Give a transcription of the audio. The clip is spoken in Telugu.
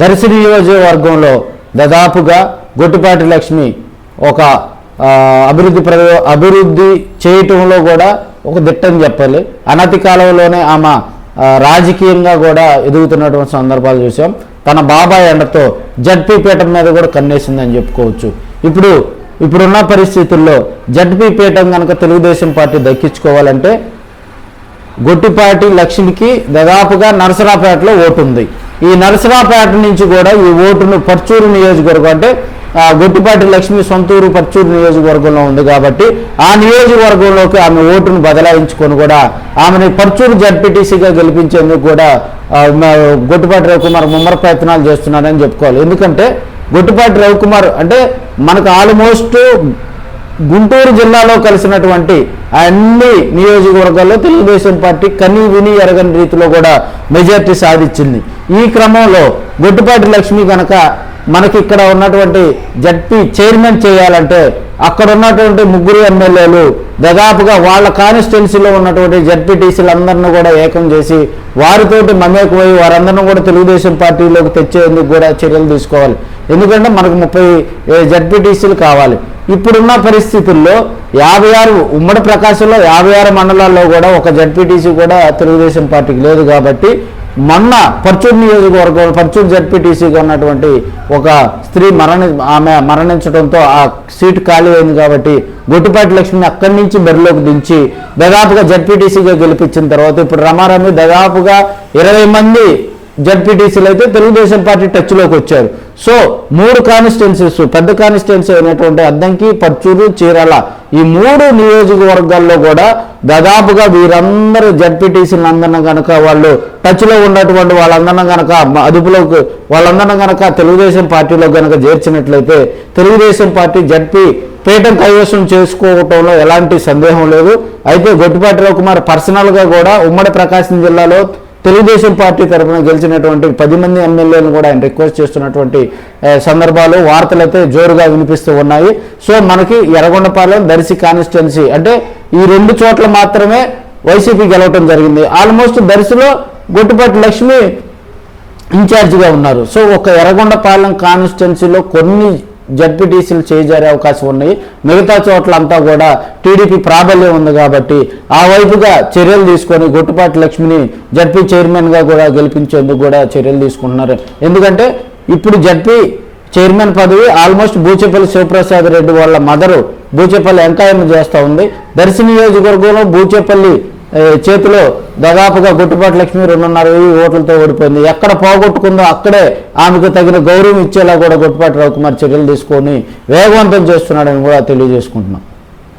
దర్శి నియోజకవర్గంలో దాదాపుగా గొట్టిపాటి లక్ష్మి ఒక అభివృద్ధి చేయటంలో కూడా ఒక దిట్టని చెప్పాలి. అనతి కాలంలోనే ఆమె రాజకీయంగా కూడా ఎదుగుతున్నటువంటి సందర్భాలు చూసాం. తన బాబాయ్ ఎండతో జడ్పీ పీఠం మీద కూడా కన్నేసిందని చెప్పుకోవచ్చు. ఇప్పుడున్న పరిస్థితుల్లో జడ్పీ పీఠం కనుక తెలుగుదేశం పార్టీ దక్కించుకోవాలంటే గొట్టిపాటి లక్ష్మికి దాదాపుగా నరసరాపేటలో ఓటు ఉంది. ఈ నరసరాపేట నుంచి కూడా ఈ ఓటును పర్చూరు నియోజకవర్గం అంటే గొట్టిపాటి లక్ష్మి సొంతూరు పర్చూరు నియోజకవర్గంలో ఉంది కాబట్టి ఆ నియోజకవర్గంలోకి ఆమె ఓటును బదలాయించుకొని కూడా ఆమెను పర్చూరు జడ్పీటీసీగా గెలిపించేందుకు కూడా గొట్టిపాటి రవికుమార్ ముమ్మర ప్రయత్నాలు చేస్తున్నారని చెప్పుకోవాలి. ఎందుకంటే గొట్టిపాటి రవికుమార్ అంటే మనకు ఆల్మోస్ట్ గుంటూరు జిల్లాలో కలిసినటువంటి అన్ని నియోజకవర్గాల్లో తెలుగుదేశం పార్టీ కని విని ఎరగని రీతిలో కూడా మెజార్టీ సాధించింది. ఈ క్రమంలో గొట్టిపాటి లక్ష్మి కనుక మనకి ఇక్కడ ఉన్నటువంటి జడ్పీ చైర్మన్ చేయాలంటే అక్కడ ఉన్నటువంటి ముగ్గురు ఎమ్మెల్యేలు దాదాపుగా వాళ్ళ కాన్స్టిట్యున్సీలో ఉన్నటువంటి జడ్పీటీసీలందరినీ కూడా ఏకం చేసి వారితోటి మమేకమై వారందరినీ కూడా తెలుగుదేశం పార్టీలోకి తెచ్చేందుకు కూడా చర్యలు తీసుకోవాలి. ఎందుకంటే మనకు 30 జడ్పీటీసీలు కావాలి. ఇప్పుడున్న పరిస్థితుల్లో 56 ఉమ్మడి ప్రకాశంలో 56 మండలాల్లో కూడా ఒక జడ్పీటీసీ కూడా తెలుగుదేశం పార్టీకి లేదు. కాబట్టి మొన్న పర్చూరు నియోజకవర్గం పర్చూరు జడ్పీటీసీగా ఉన్నటువంటి ఒక స్త్రీ ఆమె మరణించడంతో ఆ సీటు ఖాళీ అయింది. కాబట్టి గొట్టిపాటి లక్ష్మిని అక్కడి నుంచి బరిలోకి దించి దాదాపుగా జడ్పీటీసీగా గెలిపించిన తర్వాత ఇప్పుడు రమారమి దాదాపుగా 20 మంది జడ్పీటీసీలు అయితే తెలుగుదేశం పార్టీ టచ్లోకి వచ్చారు. సో 3 కాన్స్టిట్యున్సీస్ పెద్ద కాన్స్టిట్యున్సీ అయినటువంటి అద్దంకి, పర్చూరు, చీరాల ఈ 3 నియోజకవర్గాల్లో కూడా దాదాపుగా వీరందరూ జడ్పీటీసీలు అందరినీ కనుక వాళ్ళు టచ్లో ఉన్నటువంటి వాళ్ళందరినీ కనుక అదుపులోకి వాళ్ళందరినీ కనుక తెలుగుదేశం పార్టీలో కనుక చేర్చినట్లయితే తెలుగుదేశం పార్టీ జడ్పీ పీఠం కైవసం చేసుకోవటంలో ఎలాంటి సందేహం లేదు. అయితే గొట్టిపాటి రవికుమార్ పర్సనల్గా కూడా ఉమ్మడి ప్రకాశం జిల్లాలో తెలుగుదేశం పార్టీ తరఫున గెలిచినటువంటి 10 మంది ఎమ్మెల్యేలను కూడా ఆయన రిక్వెస్ట్ చేస్తున్నటువంటి సందర్భాలు వార్తలు అయితే జోరుగా వినిపిస్తూ ఉన్నాయి. సో మనకి ఎర్రగొండపాలెం, దర్శి కాన్స్టిట్యున్సీ అంటే ఈ 2 చోట్ల మాత్రమే వైసీపీ గెలవటం జరిగింది. ఆల్మోస్ట్ దర్శిలో గొట్టిపాటి లక్ష్మి ఇన్ఛార్జిగా ఉన్నారు. సో ఒక ఎర్రగొండపాలెం కాన్స్టిట్యున్సీలో కొన్ని జడ్పీటీసీలు చేజారే అవకాశం ఉన్నాయి. మిగతా చోట్లంతా కూడా టీడీపీ ప్రాబల్యం ఉంది. కాబట్టి ఆ వైపుగా చర్యలు తీసుకొని గొట్టిపాటి లక్ష్మిని జడ్పీ చైర్మన్గా కూడా గెలిపించేందుకు కూడా చర్యలు తీసుకుంటున్నారు. ఎందుకంటే ఇప్పుడు జడ్పీ చైర్మన్ పదవి ఆల్మోస్ట్ బూచేపల్లి శివప్రసాద్ రెడ్డి వాళ్ళ మదరు బూచేపల్లి వెంకయ్యమ్మ చేస్తూ ఉంది. దర్శి నియోజకవర్గంలో బూచేపల్లి చేతిలో దాదాపుగా గొట్టిపాటి లక్ష్మి 2.5 ఓట్లతో ఓడిపోయింది. ఎక్కడ పోగొట్టుకుందో అక్కడే ఆమెకు తగిన గౌరవం ఇచ్చేలా కూడా గొట్టిపాటి రవికుమార్ చర్యలు తీసుకొని వేగవంతం చేస్తున్నాడని కూడా తెలియజేసుకుంటున్నాం.